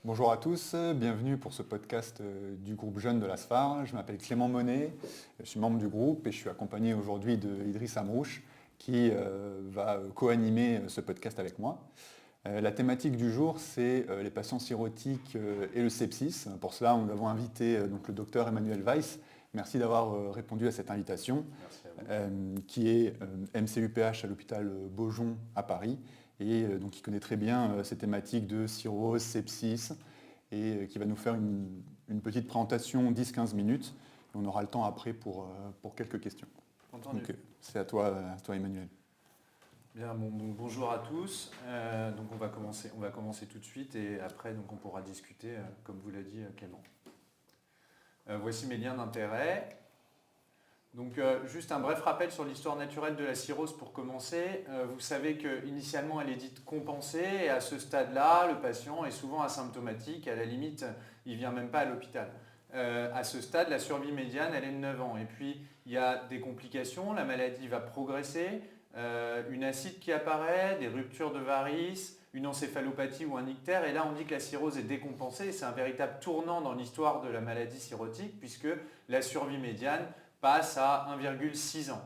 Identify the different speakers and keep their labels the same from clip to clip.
Speaker 1: Bonjour à tous, bienvenue pour ce podcast du groupe Jeunes de l'ASFAR. Je m'appelle Clément Monet, je suis membre du groupe et je suis accompagné aujourd'hui d'Idriss Amrouche qui va co-animer ce podcast avec moi. La thématique du jour, c'est les patients cirrhotiques et le sepsis. Pour cela, nous avons invité donc, le docteur Emmanuel Weiss. Merci d'avoir répondu à cette invitation, qui est MCUPH à l'hôpital Beaujon à Paris et donc qui connaît très bien ces thématiques de cirrhose, sepsis et qui va nous faire une petite présentation 10-15 minutes. Et on aura le temps après pour quelques questions.
Speaker 2: Entendu.
Speaker 1: Donc c'est à toi Emmanuel.
Speaker 2: Bien, donc bonjour à tous. Donc on va commencer tout de suite et après donc on pourra discuter, comme vous l'a dit Clément. Voici mes liens d'intérêt. Donc juste un bref rappel sur l'histoire naturelle de la cirrhose pour commencer. Vous savez qu'initialement elle est dite compensée et à ce stade-là, le patient est souvent asymptomatique. À la limite, il ne vient même pas à l'hôpital. À ce stade, la survie médiane, elle est de 9 ans. Et puis, il y a des complications, la maladie va progresser, une acide qui apparaît, des ruptures de varices, une encéphalopathie ou un ictère. Et là, on dit que la cirrhose est décompensée. C'est un véritable tournant dans l'histoire de la maladie cirrhotique puisque la survie médiane passe à 1,6 ans.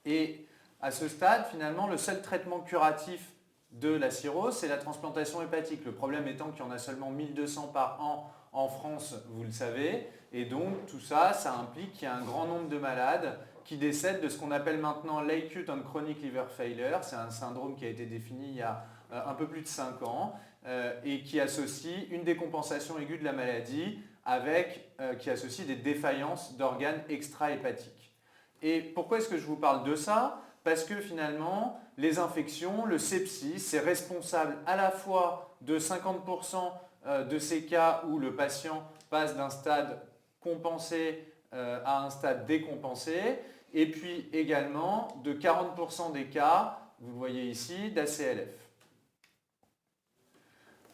Speaker 2: Et à ce stade, finalement, le seul traitement curatif de la cirrhose, c'est la transplantation hépatique. Le problème étant qu'il y en a seulement 1200 par an en France, vous le savez. Et donc, tout ça, ça implique qu'il y a un grand nombre de malades qui décèdent de ce qu'on appelle maintenant l'acute and chronic liver failure. C'est un syndrome qui a été défini il y a un peu plus de 5 ans et qui associe une décompensation aiguë de la maladie qui associe des défaillances d'organes extra-hépatiques. Et pourquoi est-ce que je vous parle de ça ? Parce que finalement, les infections, le sepsis, c'est responsable à la fois de 50% de ces cas où le patient passe d'un stade compensé à un stade décompensé, et puis également de 40% des cas, vous le voyez ici, d'ACLF.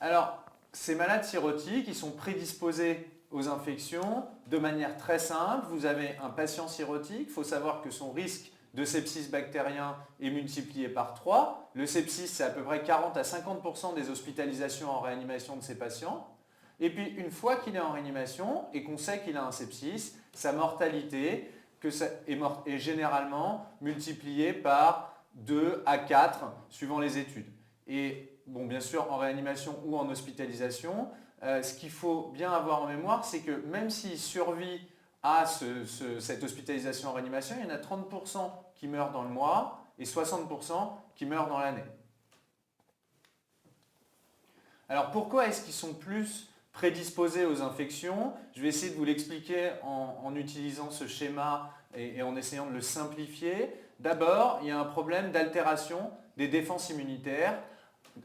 Speaker 2: Alors, ces malades cirrhotiques, ils sont prédisposés aux infections de manière très simple. Vous avez un patient cirrhotique, il faut savoir que son risque de sepsis bactérien est multiplié par 3. Le sepsis, c'est à peu près 40 à 50% des hospitalisations en réanimation de ces patients. Et puis, une fois qu'il est en réanimation et qu'on sait qu'il a un sepsis, sa mortalité est généralement multipliée par 2 à 4, suivant les études. Et bon, bien sûr, en réanimation ou en hospitalisation, ce qu'il faut bien avoir en mémoire, c'est que même s'il survit à cette hospitalisation en réanimation, il y en a 30% qui meurent dans le mois et 60% qui meurent dans l'année. Alors pourquoi est-ce qu'ils sont plus prédisposés aux infections ? Je vais essayer de vous l'expliquer en utilisant ce schéma et en essayant de le simplifier. D'abord, il y a un problème d'altération des défenses immunitaires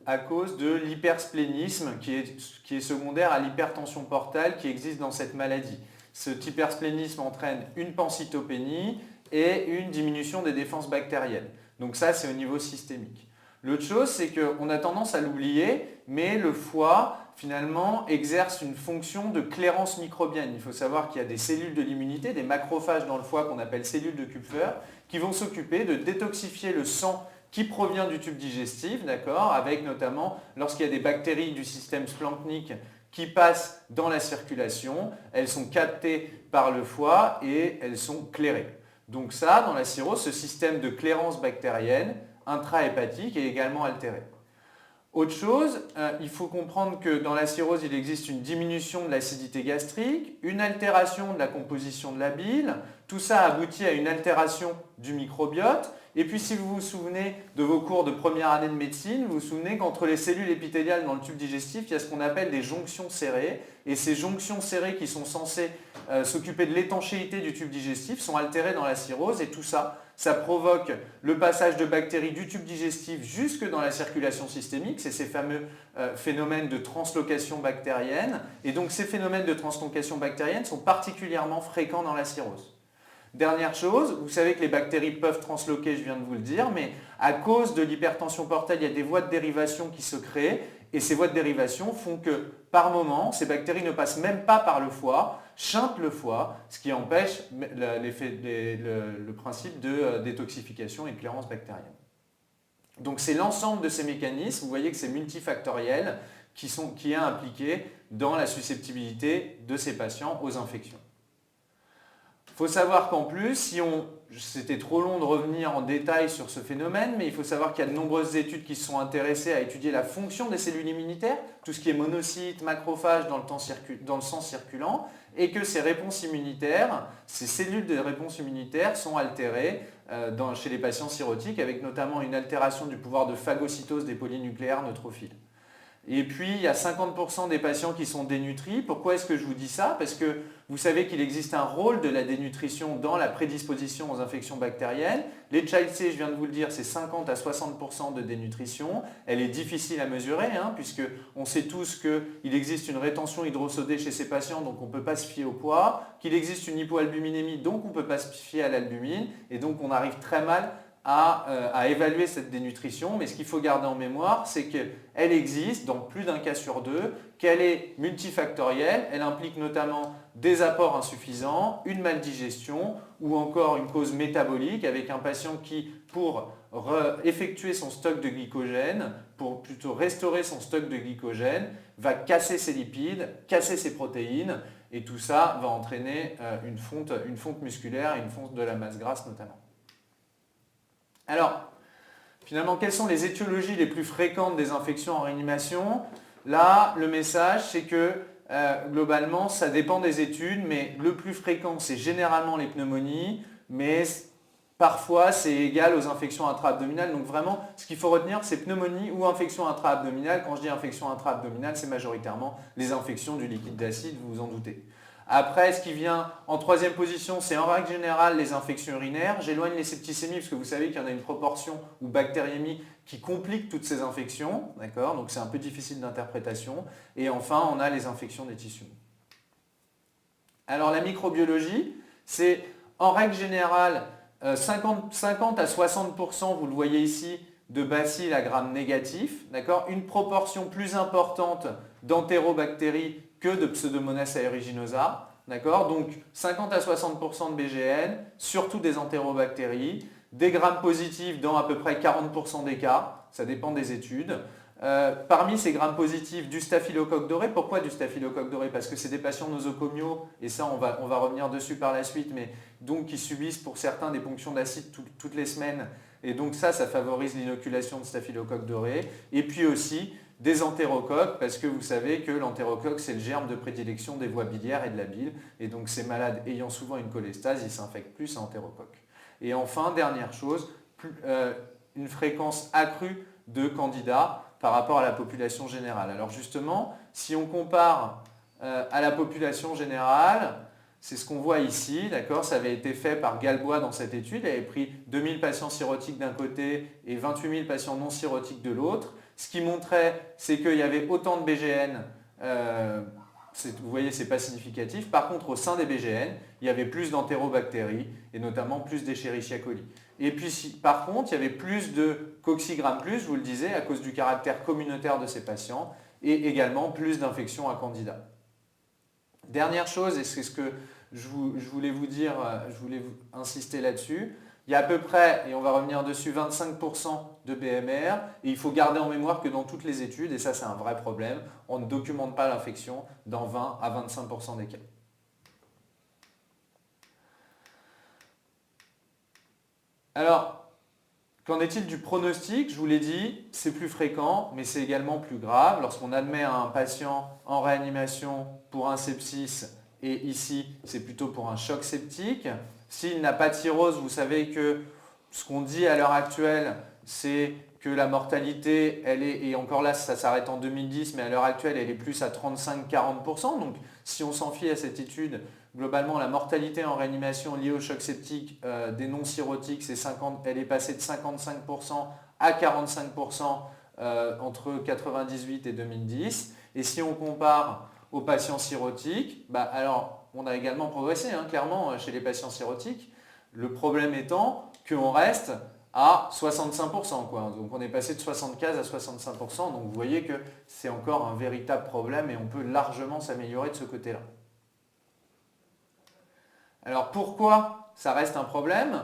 Speaker 2: à cause de l'hypersplénisme qui est secondaire à l'hypertension portale qui existe dans cette maladie. Cet hypersplénisme entraîne une pancytopénie et une diminution des défenses bactériennes. Donc ça, c'est au niveau systémique. L'autre chose, c'est qu'on a tendance à l'oublier, mais le foie, finalement, exerce une fonction de clairance microbienne. Il faut savoir qu'il y a des cellules de l'immunité, des macrophages dans le foie qu'on appelle cellules de Kupfer, qui vont s'occuper de détoxifier le sang qui provient du tube digestif, d'accord, avec notamment lorsqu'il y a des bactéries du système splanchnique qui passent dans la circulation, elles sont captées par le foie et elles sont clairées. Donc ça, dans la cirrhose, ce système de clairance bactérienne intrahépatique est également altéré. Autre chose, il faut comprendre que dans la cirrhose, il existe une diminution de l'acidité gastrique, une altération de la composition de la bile. Tout ça aboutit à une altération du microbiote. Et puis si vous vous souvenez de vos cours de première année de médecine, vous vous souvenez qu'entre les cellules épithéliales dans le tube digestif, il y a ce qu'on appelle des jonctions serrées. Et ces jonctions serrées qui sont censées s'occuper de l'étanchéité du tube digestif sont altérées dans la cirrhose. Et tout ça, ça provoque le passage de bactéries du tube digestif jusque dans la circulation systémique. C'est ces fameux phénomènes de translocation bactérienne. Et donc ces phénomènes de translocation bactérienne sont particulièrement fréquents dans la cirrhose. Dernière chose, vous savez que les bactéries peuvent transloquer, je viens de vous le dire, mais à cause de l'hypertension portale, il y a des voies de dérivation qui se créent et ces voies de dérivation font que par moment, ces bactéries ne passent même pas par le foie, chantent le foie, ce qui empêche le principe de détoxification et de clairance bactérienne. Donc c'est l'ensemble de ces mécanismes, vous voyez que c'est multifactoriel, qui est impliqué dans la susceptibilité de ces patients aux infections. Il faut savoir qu'en plus, c'était trop long de revenir en détail sur ce phénomène, mais il faut savoir qu'il y a de nombreuses études qui se sont intéressées à étudier la fonction des cellules immunitaires, tout ce qui est monocytes, macrophages dans le sang circulant, et que ces réponses immunitaires, ces cellules de réponse immunitaire sont altérées chez les patients cirrhotiques, avec notamment une altération du pouvoir de phagocytose des polynucléaires neutrophiles. Et puis, il y a 50% des patients qui sont dénutris. Pourquoi est-ce que je vous dis ça? Parce que vous savez qu'il existe un rôle de la dénutrition dans la prédisposition aux infections bactériennes. Les Child-C, je viens de vous le dire, c'est 50 à 60% de dénutrition. Elle est difficile à mesurer, puisqu'on sait tous qu'il existe une rétention hydrosodée chez ces patients, donc on ne peut pas se fier au poids, qu'il existe une hypoalbuminémie, donc on ne peut pas se fier à l'albumine, et donc on arrive très mal à évaluer cette dénutrition, mais ce qu'il faut garder en mémoire, c'est qu'elle existe dans plus d'un cas sur deux, qu'elle est multifactorielle, elle implique notamment des apports insuffisants, une maldigestion ou encore une cause métabolique avec un patient qui, pour effectuer son stock de glycogène, pour plutôt restaurer son stock de glycogène, va casser ses lipides, casser ses protéines, et tout ça va entraîner une fonte musculaire et une fonte de la masse grasse notamment. Alors, finalement, quelles sont les étiologies les plus fréquentes des infections en réanimation? Là, le message, c'est que globalement, ça dépend des études, mais le plus fréquent, c'est généralement les pneumonies, mais parfois, c'est égal aux infections intra-abdominales. Donc vraiment, ce qu'il faut retenir, c'est pneumonie ou infection intra-abdominale. Quand je dis infection intra-abdominale, c'est majoritairement les infections du liquide d'acide, vous vous en doutez. Après, ce qui vient en troisième position, c'est en règle générale les infections urinaires. J'éloigne les septicémies parce que vous savez qu'il y en a une proportion ou bactériémie qui complique toutes ces infections. D'accord ? Donc c'est un peu difficile d'interprétation. Et enfin, on a les infections des tissus. Alors la microbiologie, c'est en règle générale 50 à 60%, vous le voyez ici, de bacilles à gram négatif. D'accord ? Une proportion plus importante d'entérobactéries que de Pseudomonas aeruginosa, d'accord? Donc 50 à 60% de BGN, surtout des entérobactéries, des grammes positifs dans à peu près 40% des cas, ça dépend des études. Parmi ces grammes positifs, du staphylocoque doré. Pourquoi du staphylocoque doré? Parce que c'est des patients nosocomiaux, et ça on va revenir dessus par la suite, mais donc qui subissent pour certains des ponctions d'acide toutes les semaines, et donc ça favorise l'inoculation de staphylocoque doré. Et puis aussi des entérocoques, parce que vous savez que l'entérocoque, c'est le germe de prédilection des voies biliaires et de la bile. Et donc ces malades ayant souvent une cholestase, ils s'infectent plus à entérocoque. Et enfin, dernière chose, une fréquence accrue de candidats par rapport à la population générale. Alors justement, si on compare à la population générale, c'est ce qu'on voit ici, d'accord? Ça avait été fait par Galbois dans cette étude. Il avait pris 2000 patients cirrhotiques d'un côté et 28 000 patients non cirrhotiques de l'autre. Ce qui montrait, c'est qu'il y avait autant de BGN, vous voyez, ce n'est pas significatif. Par contre, au sein des BGN, il y avait plus d'entérobactéries et notamment plus d'Escherichia coli. Et puis, par contre, il y avait plus de coccigram+, je vous le disais, à cause du caractère communautaire de ces patients, et également plus d'infections à candidats. Dernière chose, et c'est ce que je voulais vous dire, je voulais insister là-dessus, il y a à peu près, et on va revenir dessus, 25% de BMR, et il faut garder en mémoire que dans toutes les études, et ça c'est un vrai problème, on ne documente pas l'infection dans 20 à 25% des cas. Alors, qu'en est-il du pronostic? Je vous l'ai dit, c'est plus fréquent, mais c'est également plus grave. Lorsqu'on admet un patient en réanimation pour un sepsis, et ici, c'est plutôt pour un choc septique. S'il n'a pas de cirrhose, vous savez que ce qu'on dit à l'heure actuelle, c'est que la mortalité, elle est, et encore là, ça s'arrête en 2010, mais à l'heure actuelle, elle est plus à 35-40%. Donc, si on s'en fie à cette étude, globalement, la mortalité en réanimation liée au choc septique des non-cirrhotiques, elle est passée de 55% à 45% entre 1998 et 2010. Et si on compare aux patients cirrhotiques, alors on a également progressé, clairement, chez les patients cirrhotiques. Le problème étant qu'on reste à 65%, quoi. Donc on est passé de 75 à 65%. Donc vous voyez que c'est encore un véritable problème et on peut largement s'améliorer de ce côté-là. Alors pourquoi ça reste un problème?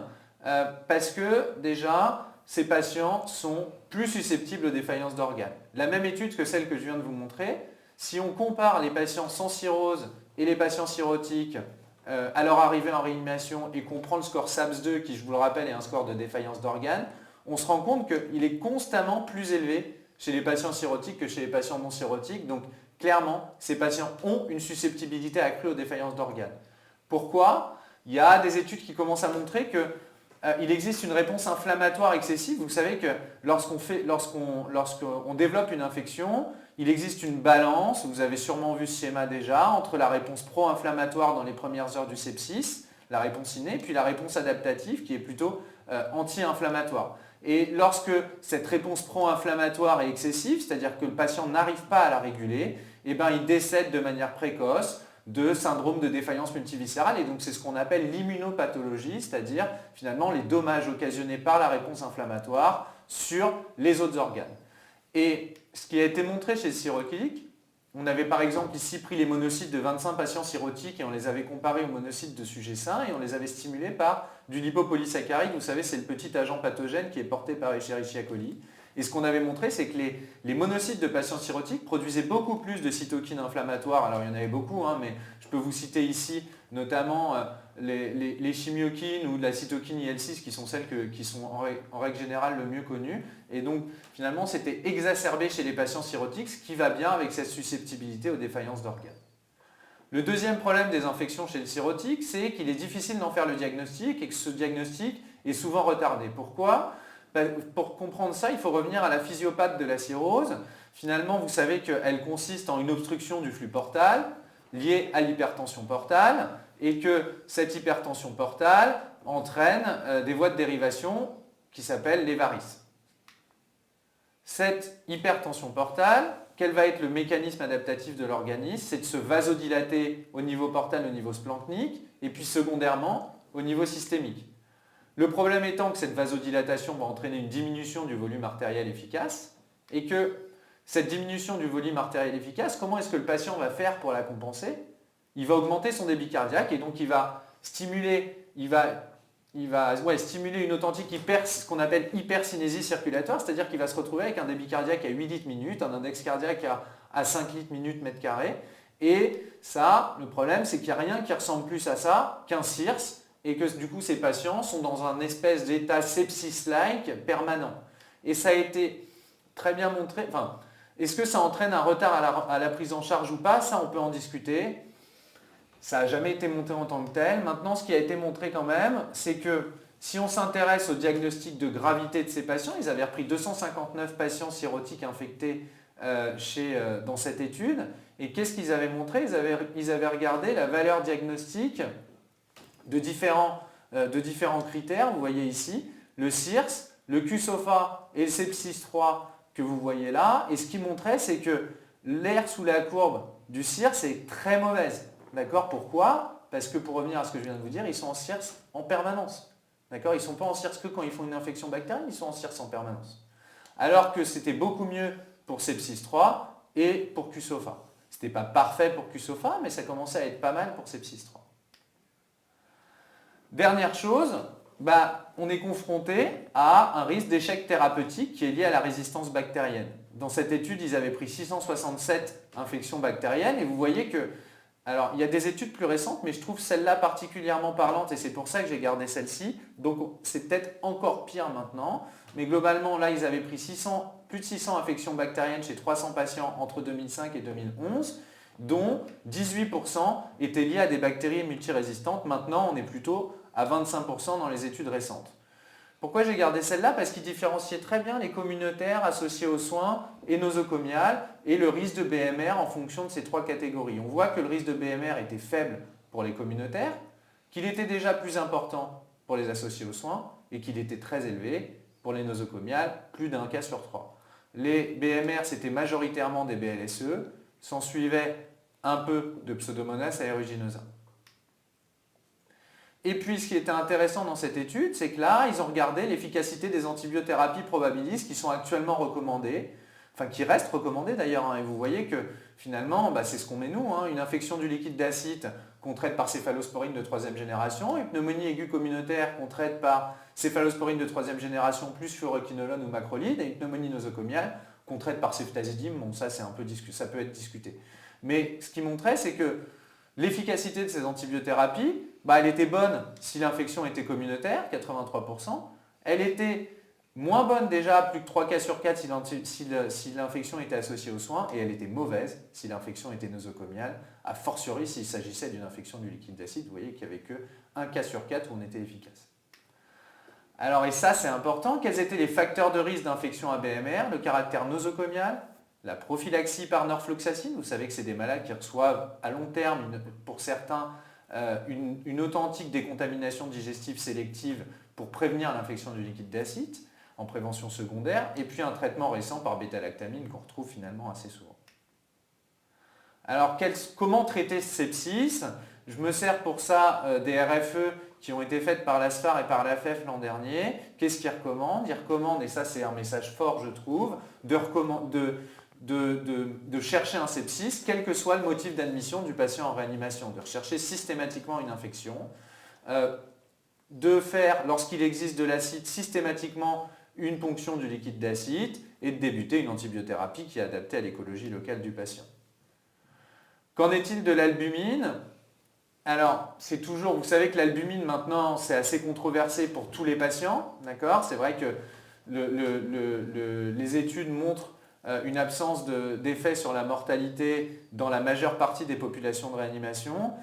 Speaker 2: Parce que déjà, ces patients sont plus susceptibles aux défaillances d'organes. La même étude que celle que je viens de vous montrer, si on compare les patients sans cirrhose et les patients cirrhotiques à leur arrivée en réanimation et qu'on prend le score SAPS-2, qui je vous le rappelle est un score de défaillance d'organes, on se rend compte qu'il est constamment plus élevé chez les patients cirrhotiques que chez les patients non cirrhotiques. Donc clairement, ces patients ont une susceptibilité accrue aux défaillances d'organes. Pourquoi ? Il y a des études qui commencent à montrer qu'il existe une réponse inflammatoire excessive. Vous savez que lorsqu'on développe une infection, il existe une balance, vous avez sûrement vu ce schéma déjà, entre la réponse pro-inflammatoire dans les premières heures du sepsis, la réponse innée, puis la réponse adaptative qui est plutôt anti-inflammatoire. Et lorsque cette réponse pro-inflammatoire est excessive, c'est-à-dire que le patient n'arrive pas à la réguler, eh ben, il décède de manière précoce de syndrome de défaillance multiviscérale. Et donc c'est ce qu'on appelle l'immunopathologie, c'est-à-dire finalement les dommages occasionnés par la réponse inflammatoire sur les autres organes. Et ce qui a été montré chez le cirrhotique, on avait par exemple ici pris les monocytes de 25 patients cirrhotiques et on les avait comparés aux monocytes de sujets sains et on les avait stimulés par du lipopolysaccharide. Vous savez, c'est le petit agent pathogène qui est porté par Escherichia coli. Et ce qu'on avait montré, c'est que les monocytes de patients cirrhotiques produisaient beaucoup plus de cytokines inflammatoires. Alors il y en avait beaucoup, mais je peux vous citer ici notamment les chimiokines ou de la cytokine IL-6 qui sont celles qui sont en règle générale le mieux connues. Et donc finalement, c'était exacerbé chez les patients cirrhotiques, ce qui va bien avec cette susceptibilité aux défaillances d'organes. Le deuxième problème des infections chez le cirrhotique, c'est qu'il est difficile d'en faire le diagnostic et que ce diagnostic est souvent retardé. Pourquoi ? Pour comprendre ça, il faut revenir à la physiopathe de la cirrhose. Finalement, vous savez qu'elle consiste en une obstruction du flux portal liée à l'hypertension portale et que cette hypertension portale entraîne des voies de dérivation qui s'appellent les varices. Cette hypertension portale, quel va être le mécanisme adaptatif de l'organisme? C'est de se vasodilater au niveau portal, au niveau splanchnique et puis secondairement au niveau systémique. Le problème étant que cette vasodilatation va entraîner une diminution du volume artériel efficace et que cette diminution du volume artériel efficace, comment est-ce que le patient va faire pour la compenser? Il va augmenter son débit cardiaque et donc il va stimuler une authentique ce qu'on appelle hypercinésie circulatoire, c'est-à-dire qu'il va se retrouver avec un débit cardiaque à 8 litres minute, un index cardiaque à 5 litres minute mètre carré. Et ça, le problème, c'est qu'il n'y a rien qui ressemble plus à ça qu'un CIRS, et que du coup ces patients sont dans un espèce d'état sepsis-like permanent. Et ça a été très bien montré. Est-ce que ça entraîne un retard à la prise en charge ou pas? Ça, on peut en discuter. Ça n'a jamais été montré en tant que tel. Maintenant, ce qui a été montré quand même, c'est que si on s'intéresse au diagnostic de gravité de ces patients, ils avaient repris 259 patients cirrhotiques infectés dans cette étude. Et qu'est-ce qu'ils avaient montré? Ils avaient regardé la valeur diagnostique de différents critères. Vous voyez ici le CIRS, le QSOFA et le sepsis-3 que vous voyez là. Et ce qui montrait, c'est que l'air sous la courbe du CIRS est très mauvaise. D'accord? Pourquoi? Parce que pour revenir à ce que je viens de vous dire, ils sont en CIRS en permanence. D'accord? Ils ne sont pas en CIRS que quand ils font une infection bactérienne, ils sont en CIRS en permanence. Alors que c'était beaucoup mieux pour sepsis-3 et pour QSOFA. Ce n'était pas parfait pour QSOFA, mais ça commençait à être pas mal pour sepsis-3. Dernière chose, on est confronté à un risque d'échec thérapeutique qui est lié à la résistance bactérienne. Dans cette étude, ils avaient pris 667 infections bactériennes et vous voyez que, alors il y a des études plus récentes, mais je trouve celle-là particulièrement parlante et c'est pour ça que j'ai gardé celle-ci. Donc c'est peut-être encore pire maintenant, mais globalement là ils avaient pris plus de 600 infections bactériennes chez 300 patients entre 2005 et 2011, dont 18% étaient liés à des bactéries multirésistantes. Maintenant, on est plutôt à 25% dans les études récentes. Pourquoi j'ai gardé celle-là? Parce qu'il différenciait très bien les communautaires associés aux soins et nosocomiales et le risque de BMR en fonction de ces trois catégories. On voit que le risque de BMR était faible pour les communautaires, qu'il était déjà plus important pour les associés aux soins et qu'il était très élevé pour les nosocomiales, plus d'un cas sur 3. Les BMR, c'était majoritairement des BLSE, s'en suivait un peu de Pseudomonas aeruginosa. Et puis ce qui était intéressant dans cette étude, c'est que là, ils ont regardé l'efficacité des antibiothérapies probabilistes qui sont actuellement recommandées, qui restent recommandées d'ailleurs, et vous voyez que finalement, c'est ce qu'on met nous, une infection du liquide d'acide qu'on traite par céphalosporine de 3e génération, une pneumonie aiguë communautaire qu'on traite par céphalosporine de troisième génération plus furoquinolone ou macrolide, et une pneumonie nosocomiale qu'on traite par ceftazidime. Bon, ça, ça peut être discuté. Mais ce qu'il montrait, c'est que l'efficacité de ces antibiothérapie, elle était bonne si l'infection était communautaire, 83%. Elle était moins bonne déjà, plus de 3 cas sur 4 si l'infection était associée aux soins, et elle était mauvaise si l'infection était nosocomiale, a fortiori s'il s'agissait d'une infection du liquide d'acide. Vous voyez qu'il n'y avait que 1 cas sur 4 où on était efficace. Alors, et ça c'est important, quels étaient les facteurs de risque d'infection à BMR? Le caractère nosocomial, la prophylaxie par norfloxacine, vous savez que c'est des malades qui reçoivent à long terme, pour certains, une authentique décontamination digestive sélective pour prévenir l'infection du liquide d'acide en prévention secondaire, et puis un traitement récent par bêta-lactamine qu'on retrouve finalement assez souvent. Alors comment traiter ce sepsis? Je me sers pour ça des RFE qui ont été faites par l'ASFAR et par l'AFEF l'an dernier. Qu'est-ce qu'ils recommandent? Ils recommandent, et ça c'est un message fort je trouve, de chercher un sepsis, quel que soit le motif d'admission du patient en réanimation, de rechercher systématiquement une infection, de faire, lorsqu'il existe de l'acide, systématiquement une ponction du liquide d'acide et de débuter une antibiothérapie qui est adaptée à l'écologie locale du patient. Qu'en est-il de l'albumine? Alors, c'est toujours, vous savez que l'albumine maintenant, c'est assez controversé pour tous les patients, d'accord? C'est vrai que les études montrent une absence d'effet sur la mortalité dans la majeure partie des populations de réanimation.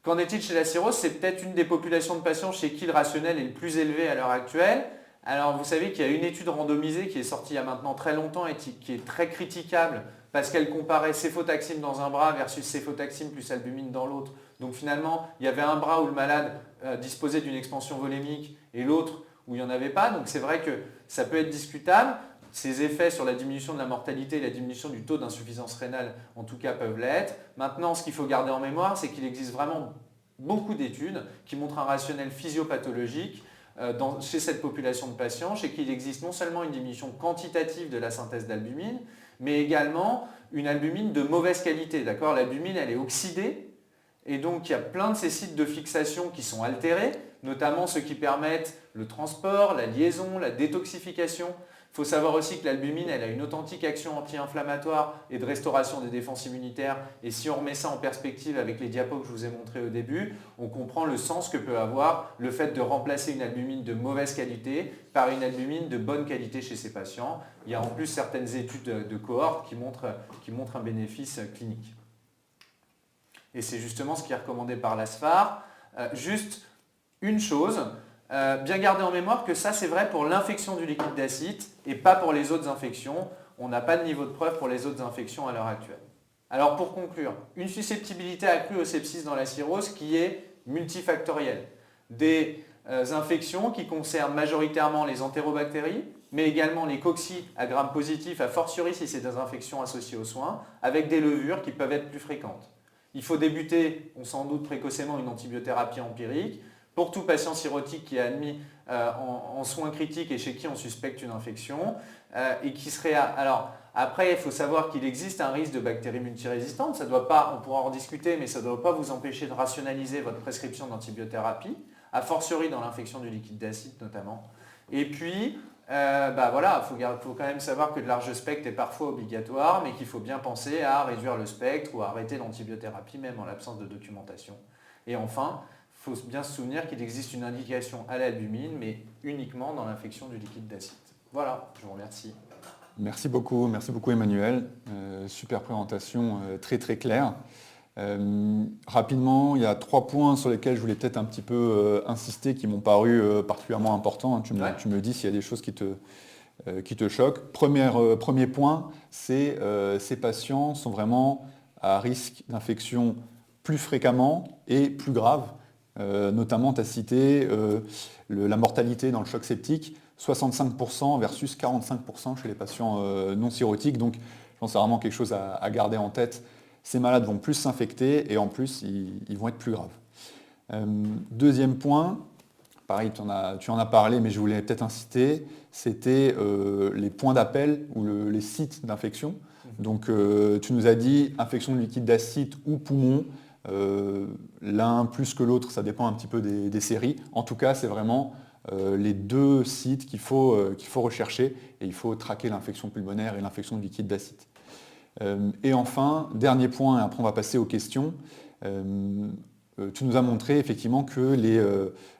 Speaker 2: Qu'en est-il chez la cirrhose? C'est peut-être une des populations de patients chez qui le rationnel est le plus élevé à l'heure actuelle. Alors vous savez qu'il y a une étude randomisée qui est sortie il y a maintenant très longtemps et qui est très critiquable parce qu'elle comparait céfotaxime dans un bras versus céfotaxime plus albumine dans l'autre. Donc finalement, il y avait un bras où le malade disposait d'une expansion volémique et l'autre où il n'y en avait pas. Donc c'est vrai que ça peut être discutable. Ces effets sur la diminution de la mortalité et la diminution du taux d'insuffisance rénale, en tout cas, peuvent l'être. Maintenant, ce qu'il faut garder en mémoire, c'est qu'il existe vraiment beaucoup d'études qui montrent un rationnel physiopathologique chez cette population de patients, chez qui il existe non seulement une diminution quantitative de la synthèse d'albumine, mais également une albumine de mauvaise qualité. L'albumine, elle est oxydée, et donc il y a plein de ces sites de fixation qui sont altérés, notamment ceux qui permettent le transport, la liaison, la détoxification. Il faut savoir aussi que l'albumine, elle a une authentique action anti-inflammatoire et de restauration des défenses immunitaires. Et si on remet ça en perspective avec les diapos que je vous ai montrés au début, on comprend le sens que peut avoir le fait de remplacer une albumine de mauvaise qualité par une albumine de bonne qualité chez ces patients. Il y a en plus certaines études de cohorte qui montrent un bénéfice clinique. Et c'est justement ce qui est recommandé par l'ASFAR. Juste une chose, bien garder en mémoire que ça c'est vrai pour l'infection du liquide d'acide et pas pour les autres infections. On n'a pas de niveau de preuve pour les autres infections à l'heure actuelle. Alors pour conclure, une susceptibilité accrue au sepsis dans la cirrhose qui est multifactorielle. Des infections qui concernent majoritairement les entérobactéries, mais également les cocci à gram positif, a fortiori si c'est des infections associées aux soins, avec des levures qui peuvent être plus fréquentes. Il faut débuter, on s'en doute précocement, une antibiothérapie empirique. Pour tout patient cirrhotique qui est admis en soins critiques et chez qui on suspecte une infection, et qui serait... Alors, après, il faut savoir qu'il existe un risque de bactéries multirésistantes. Ça doit pas, on pourra en discuter, mais ça ne doit pas vous empêcher de rationaliser votre prescription d'antibiothérapie, a fortiori dans l'infection du liquide d'acide notamment. Et puis, voilà, il faut quand même savoir que le large spectre est parfois obligatoire, mais qu'il faut bien penser à réduire le spectre ou à arrêter l'antibiothérapie, même en l'absence de documentation. Et enfin, il faut bien se souvenir qu'il existe une indication à l'albumine, mais uniquement dans l'infection du liquide d'acide. Voilà, je vous remercie.
Speaker 1: Merci beaucoup Emmanuel. Super présentation, très très claire. Rapidement, il y a 3 points sur lesquels je voulais peut-être un petit peu insister qui m'ont paru particulièrement importants. Tu me dis s'il y a des choses qui te choquent. Premier point, c'est ces patients sont vraiment à risque d'infection plus fréquemment et plus grave. Notamment, tu as cité la mortalité dans le choc septique, 65% versus 45% chez les patients non cirrhotiques. Donc, je pense que c'est vraiment quelque chose à garder en tête. Ces malades vont plus s'infecter et en plus, ils vont être plus graves. Deuxième point, pareil, tu en as parlé, mais je voulais peut-être insister, c'était les points d'appel ou les sites d'infection. Donc, tu nous as dit infection de liquide d'acide ou poumon. L'un plus que l'autre, ça dépend un petit peu des séries. En tout cas, c'est vraiment les deux sites qu'il faut rechercher et il faut traquer l'infection pulmonaire et l'infection de liquide d'acide. Et enfin, dernier point, et après on va passer aux questions. Tu nous as montré effectivement que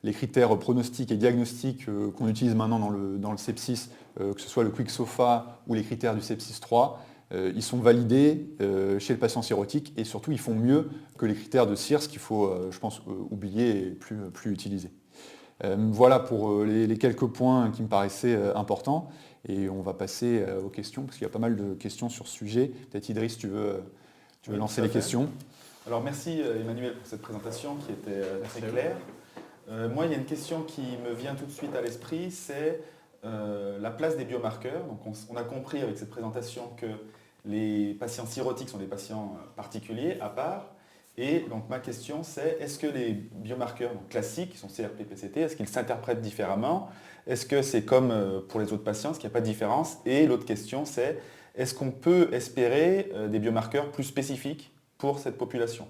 Speaker 1: les critères pronostiques et diagnostiques qu'on utilise maintenant dans le sepsis, que ce soit le QuickSOFA ou les critères du sepsis 3, ils sont validés chez le patient cirrhotique et surtout ils font mieux que les critères de CIRS qu'il faut, je pense, oublier et plus utiliser. Voilà pour les quelques points qui me paraissaient importants et on va passer aux questions parce qu'il y a pas mal de questions sur ce sujet. Peut-être Idriss, tu veux lancer les questions.
Speaker 3: Alors merci Emmanuel pour cette présentation qui était très claire. Moi il y a une question qui me vient tout de suite à l'esprit, c'est la place des biomarqueurs. Donc on a compris avec cette présentation que les patients cirrhotiques sont des patients particuliers à part. Et donc ma question c'est, est-ce que les biomarqueurs classiques, qui sont CRP, PCT, est-ce qu'ils s'interprètent différemment? Est-ce que c'est comme pour les autres patients, est-ce qu'il n'y a pas de différence? Et l'autre question c'est, est-ce qu'on peut espérer des biomarqueurs plus spécifiques pour cette population?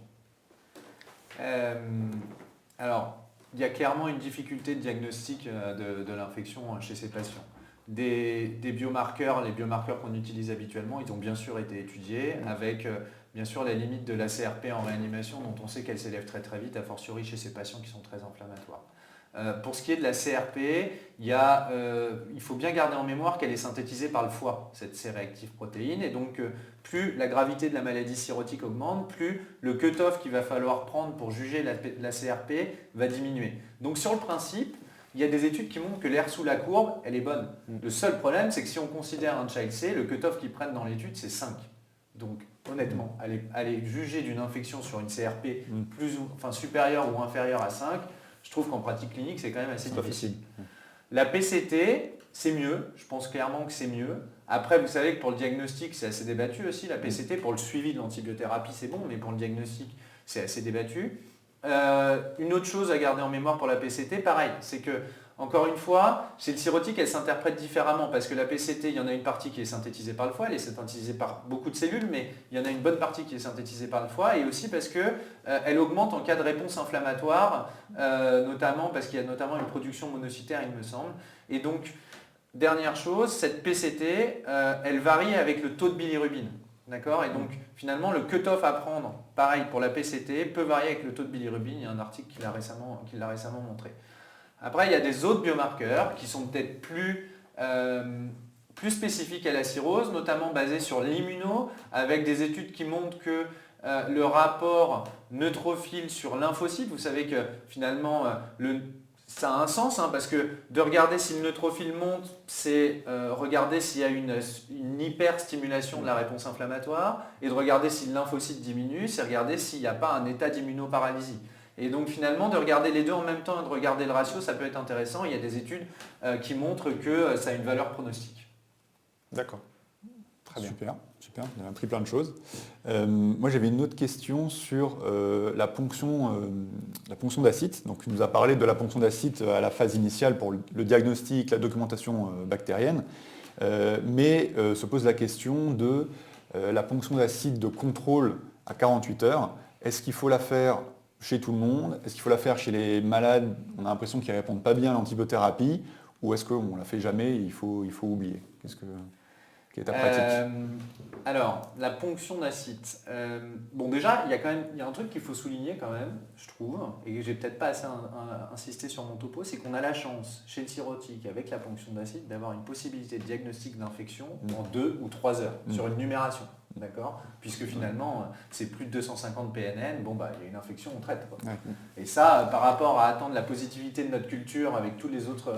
Speaker 2: Alors, il y a clairement une difficulté de diagnostic de l'infection chez ces patients. Des biomarqueurs, les biomarqueurs qu'on utilise habituellement, ils ont bien sûr été étudiés avec bien sûr la limite de la CRP en réanimation dont on sait qu'elle s'élève très très vite, a fortiori chez ces patients qui sont très inflammatoires. Pour ce qui est de la CRP, il faut bien garder en mémoire qu'elle est synthétisée par le foie, cette C-réactive protéine, et donc plus la gravité de la maladie cirrhotique augmente, plus le cut-off qu'il va falloir prendre pour juger la CRP va diminuer. Donc sur le principe, il y a des études qui montrent que l'air sous la courbe, elle est bonne. Le seul problème, c'est que si on considère un child C, le cut-off qu'ils prennent dans l'étude, c'est 5. Donc honnêtement, aller juger d'une infection sur une CRP supérieure ou inférieure à 5, je trouve qu'en pratique clinique, c'est quand même assez difficile. La PCT, c'est mieux. Je pense clairement que c'est mieux. Après, vous savez que pour le diagnostic, c'est assez débattu aussi. La PCT, pour le suivi de l'antibiothérapie, c'est bon, mais pour le diagnostic, c'est assez débattu. Une autre chose à garder en mémoire pour la PCT, pareil, c'est que, encore une fois, chez le cirrhotique, elle s'interprète différemment parce que la PCT, il y en a une partie qui est synthétisée par le foie, elle est synthétisée par beaucoup de cellules, mais il y en a une bonne partie qui est synthétisée par le foie et aussi parce qu'elle augmente en cas de réponse inflammatoire, notamment parce qu'il y a notamment une production monocytaire, il me semble. Et donc, dernière chose, cette PCT, elle varie avec le taux de bilirubine. D'accord? Et donc, finalement, le cut-off à prendre, pareil pour la PCT, peut varier avec le taux de bilirubine. Il y a un article qui l'a récemment montré. Après, il y a des autres biomarqueurs qui sont peut-être plus spécifiques à la cirrhose, notamment basés sur l'immuno, avec des études qui montrent que le rapport neutrophile sur lymphocyte, vous savez que finalement, ça a un sens, parce que de regarder si le neutrophile monte, c'est regarder s'il y a une hyperstimulation de la réponse inflammatoire, et de regarder si le lymphocyte diminue, c'est regarder s'il n'y a pas un état d'immunoparalysie. Et donc finalement, de regarder les deux en même temps et de regarder le ratio, ça peut être intéressant. Il y a des études qui montrent que ça a une valeur pronostique.
Speaker 3: D'accord.
Speaker 1: Très bien. Super. On a appris plein de choses. Moi, j'avais une autre question sur la ponction d'acide. Donc, tu nous as parlé de la ponction d'acide à la phase initiale pour le diagnostic, la documentation bactérienne. Mais se pose la question de la ponction d'acide de contrôle à 48 heures. Est-ce qu'il faut la faire chez tout le monde? Est-ce qu'il faut la faire chez les malades? On a l'impression qu'ils ne répondent pas bien à l'antibiothérapie. Ou est-ce qu'on ne la fait jamais et il faut oublier? Quelle est ta pratique?
Speaker 2: Alors, la ponction d'acide. Bon, déjà, il y a un truc qu'il faut souligner quand même, je trouve, et que j'ai peut-être pas assez insisté sur mon topo, c'est qu'on a la chance, chez le cirrhotique, avec la ponction d'acide, d'avoir une possibilité de diagnostic d'infection en 2 ou 3 heures, sur une numération. D'accord? Puisque finalement, c'est plus de 250 PNN, il y a une infection, on traite. Quoi. Ouais. Et ça, par rapport à attendre la positivité de notre culture avec tous les autres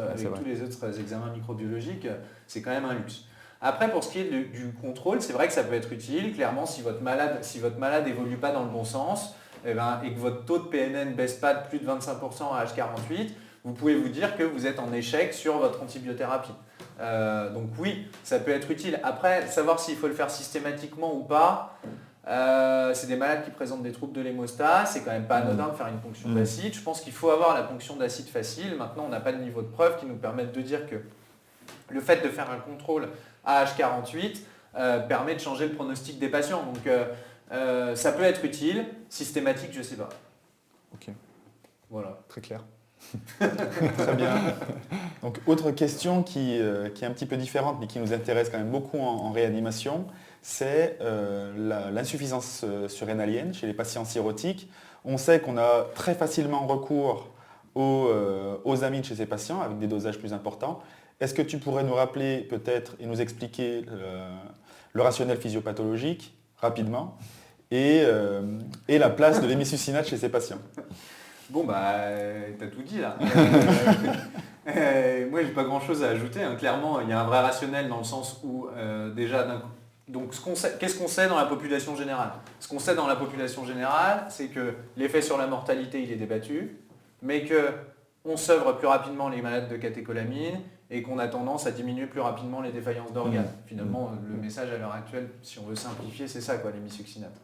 Speaker 2: examens microbiologiques, c'est quand même un luxe. Après, pour ce qui est du contrôle, c'est vrai que ça peut être utile. Clairement, si votre malade n'évolue pas dans le bon sens et que votre taux de PNN ne baisse pas de plus de 25% à H48, vous pouvez vous dire que vous êtes en échec sur votre antibiothérapie. Donc oui, ça peut être utile. Après, savoir s'il faut le faire systématiquement ou pas, c'est des malades qui présentent des troubles de l'hémostase, c'est quand même pas anodin de faire une ponction d'acide. Je pense qu'il faut avoir la ponction d'acide facile. Maintenant, on n'a pas de niveau de preuve qui nous permette de dire que le fait de faire un contrôle à H48 permet de changer le pronostic des patients. Donc ça peut être utile, systématique, je ne sais pas.
Speaker 1: Ok.
Speaker 2: Voilà.
Speaker 1: Très clair.
Speaker 3: Très bien. Donc, autre question qui est un petit peu différente, mais qui nous intéresse quand même beaucoup en réanimation, c'est l'insuffisance surrénalienne chez les patients cirrhotiques. On sait qu'on a très facilement recours aux amines chez ces patients avec des dosages plus importants. Est-ce que tu pourrais nous rappeler peut-être et nous expliquer le rationnel physiopathologique rapidement et la place de l'hémisuccinate chez ces patients?
Speaker 2: Bon t'as tout dit là. Moi j'ai pas grand chose à ajouter, hein. Clairement il y a un vrai rationnel dans le sens où déjà donc qu'est-ce qu'on sait dans la population générale? Ce qu'on sait dans la population générale, c'est que l'effet sur la mortalité il est débattu, mais qu'on seuvre plus rapidement les malades de catécholamine et qu'on a tendance à diminuer plus rapidement les défaillances d'organes. Finalement, le message à l'heure actuelle, si on veut simplifier, c'est ça, quoi, l'hémisuccinate.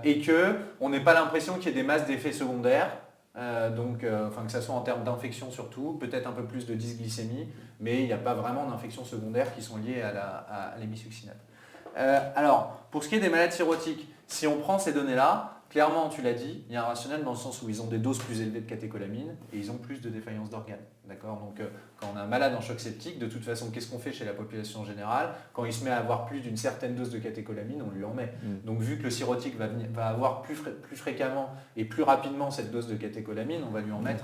Speaker 2: Et qu'on n'ait pas l'impression qu'il y ait des masses d'effets secondaires, que ça soit en termes d'infection surtout, peut-être un peu plus de dysglycémie, mais il n'y a pas vraiment d'infections secondaires qui sont liées à l'hémisuccinate. Alors, pour ce qui est des malades cirrhotiques, si on prend ces données-là, clairement, tu l'as dit, il y a un rationnel dans le sens où ils ont des doses plus élevées de catécholamine et ils ont plus de défaillance d'organes. D'accord ? Donc, quand on a un malade en choc septique, de toute façon, qu'est-ce qu'on fait chez la population générale? Quand il se met à avoir plus d'une certaine dose de catécholamine, on lui en met. Donc, vu que le cirrhotique va avoir plus fréquemment et plus rapidement cette dose de catécholamine, on va lui en mettre.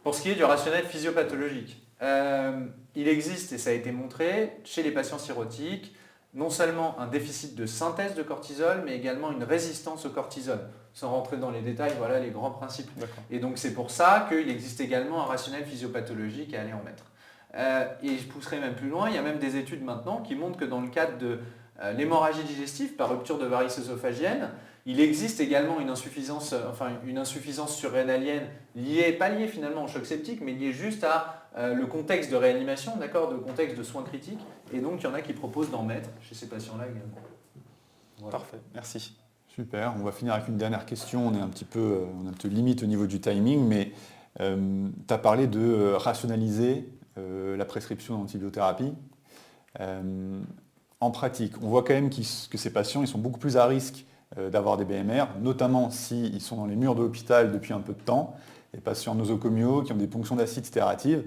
Speaker 2: Pour ce qui est du rationnel physiopathologique, il existe, et ça a été montré, chez les patients cirrhotiques, non seulement un déficit de synthèse de cortisol, mais également une résistance au cortisol. Sans rentrer dans les détails, voilà les grands principes. Et donc c'est pour ça qu'il existe également un rationnel physiopathologique à aller en mettre. Et je pousserai même plus loin, il y a même des études maintenant qui montrent que dans le cadre de l'hémorragie digestive par rupture de varices œsophagiennes, il existe également une insuffisance surrénalienne pas liée finalement au choc septique, mais liée juste à le contexte de réanimation, d'accord, de contexte de soins critiques. Et donc il y en a qui proposent d'en mettre chez ces patients-là également.
Speaker 3: Voilà. Parfait, merci.
Speaker 1: Super, on va finir avec une dernière question. On est un petit peu limite au niveau du timing, mais tu as parlé de rationaliser la prescription d'antibiothérapie. En pratique, on voit quand même que ces patients ils sont beaucoup plus à risque d'avoir des BMR, notamment s'ils sont dans les murs de l'hôpital depuis un peu de temps, les patients nosocomiaux qui ont des ponctions d'acide stératives.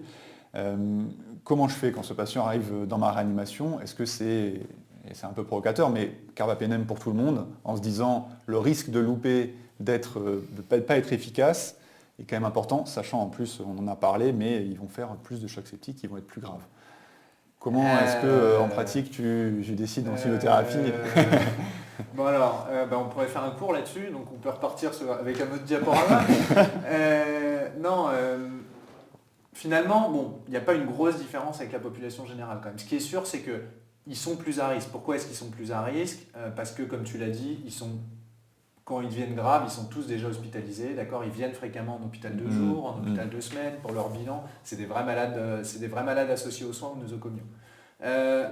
Speaker 1: Comment je fais quand ce patient arrive dans ma réanimation? Est-ce que c'est un peu provocateur, mais carbapénem pour tout le monde, en se disant le risque de louper, de ne pas être efficace est quand même important, sachant en plus, on en a parlé, mais ils vont faire plus de chocs septiques, ils vont être plus graves. Comment est-ce que en pratique tu décides d'antibiothérapie?
Speaker 2: Bon alors, on pourrait faire un cours là-dessus, donc on peut repartir avec un autre diaporama. Finalement, il n'y a pas une grosse différence avec la population générale quand même. Ce qui est sûr, c'est qu'ils sont plus à risque. Pourquoi est-ce qu'ils sont plus à risque? Parce que, comme tu l'as dit, quand ils deviennent graves, ils sont tous déjà hospitalisés, d'accord? Ils viennent fréquemment en hôpital de jour, en hôpital de semaine pour leur bilan. C'est des vrais malades associés aux soins ou nosocomiaux.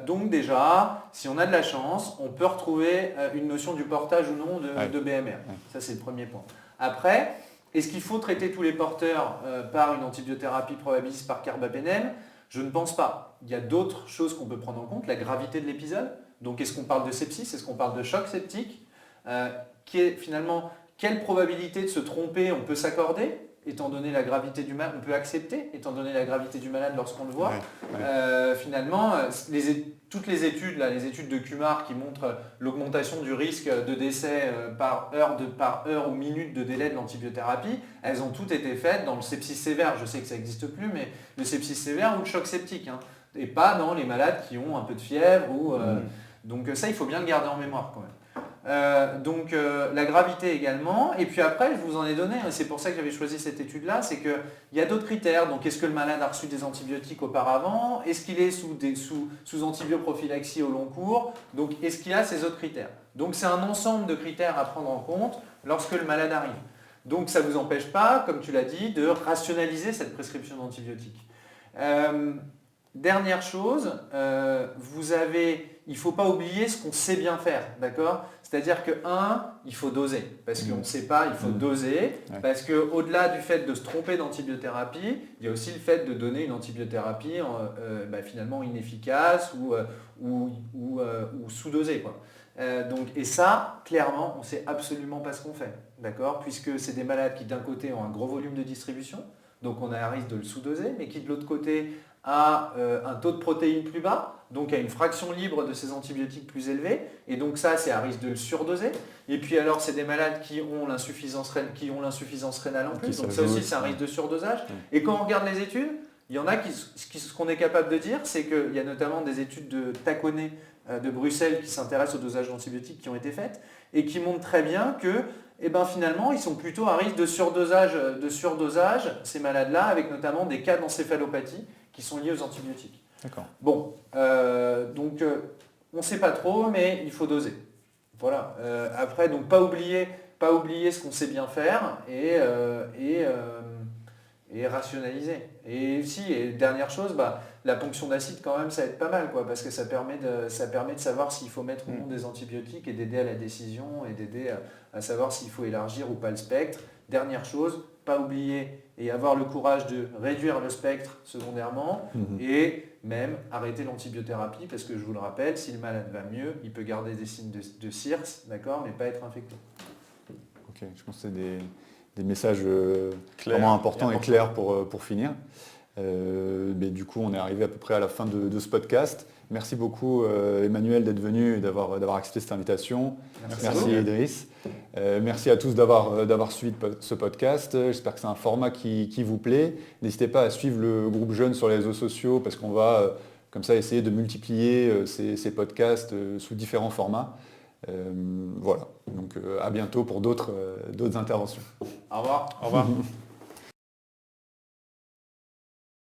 Speaker 2: Donc déjà, si on a de la chance, on peut retrouver une notion du portage ou non de BMR. Ça, c'est le premier point. Après, est-ce qu'il faut traiter tous les porteurs par une antibiothérapie probabiliste par carbapénem? Je ne pense pas. Il y a d'autres choses qu'on peut prendre en compte, la gravité de l'épisode. Donc est-ce qu'on parle de sepsis? Est-ce qu'on parle de choc septique? Qui est finalement, quelle probabilité de se tromper on peut s'accorder, étant donné la gravité du malade, on peut accepter, étant donné la gravité du malade lorsqu'on le voit. Finalement, toutes les études de Kumar qui montrent l'augmentation du risque de décès par heure ou minute de délai de l'antibiothérapie, elles ont toutes été faites dans le sepsis sévère, je sais que ça n'existe plus, mais le sepsis sévère ou le choc septique, hein, et pas dans les malades qui ont un peu de fièvre. Donc ça, il faut bien le garder en mémoire quand même. La gravité également, et puis après je vous en ai donné, et c'est pour ça que j'avais choisi cette étude là, c'est qu'il y a d'autres critères. Donc est-ce que le malade a reçu des antibiotiques auparavant, est-ce qu'il est sous antibioprophylaxie au long cours, donc est-ce qu'il y a ces autres critères. Donc c'est un ensemble de critères à prendre en compte lorsque le malade arrive. Donc ça ne vous empêche pas, comme tu l'as dit, de rationaliser cette prescription d'antibiotiques. Dernière chose, il ne faut pas oublier ce qu'on sait bien faire, d'accord? C'est-à-dire que, il faut doser, parce qu'on ne sait pas, il faut doser, parce qu'au-delà du fait de se tromper d'antibiothérapie, il y a aussi le fait de donner une antibiothérapie finalement inefficace ou sous-dosée, quoi. Et ça, clairement, on ne sait absolument pas ce qu'on fait, d'accord? Puisque c'est des malades qui, d'un côté, ont un gros volume de distribution, donc on a un risque de le sous-doser, mais qui de l'autre côté a un taux de protéines plus bas, donc a une fraction libre de ces antibiotiques plus élevée, et donc ça c'est un risque de le surdoser. Et puis alors c'est des malades qui ont l'insuffisance rénale en plus, donc ça aussi c'est un risque de surdosage. Et quand on regarde les études, il y en a ce qu'on est capable de dire, c'est qu'il y a notamment des études de Taconnet de Bruxelles qui s'intéressent au dosage d'antibiotiques qui ont été faites, et qui montrent très bien que finalement, ils sont plutôt à risque de surdosage, ces malades-là, avec notamment des cas d'encéphalopathie qui sont liés aux antibiotiques.
Speaker 1: D'accord.
Speaker 2: Bon, donc on ne sait pas trop, mais il faut doser. Voilà. Après, donc pas oublier ce qu'on sait bien faire et rationaliser. Et si, et dernière chose, la ponction d'acide quand même ça aide pas mal, quoi, parce que ça permet de savoir s'il faut mettre ou non des antibiotiques et d'aider à la décision et d'aider à savoir s'il faut élargir ou pas le spectre. Dernière chose, pas oublier et avoir le courage de réduire le spectre secondairement et même arrêter l'antibiothérapie, parce que je vous le rappelle, si le malade va mieux, il peut garder des signes de CIRS, d'accord, mais pas être infecté.
Speaker 1: Ok, je pense que c'est des messages vraiment importants et clairs pour finir. Mais du coup, on est arrivé à peu près à la fin de ce podcast. Merci beaucoup Emmanuel d'être venu et d'avoir accepté cette invitation. Merci Idriss. Merci à tous d'avoir suivi ce podcast. J'espère que c'est un format qui vous plaît. N'hésitez pas à suivre le groupe Jeune sur les réseaux sociaux parce qu'on va comme ça essayer de multiplier ces podcasts sous différents formats. Voilà, donc à bientôt pour d'autres interventions.
Speaker 2: Au revoir.
Speaker 3: Au revoir.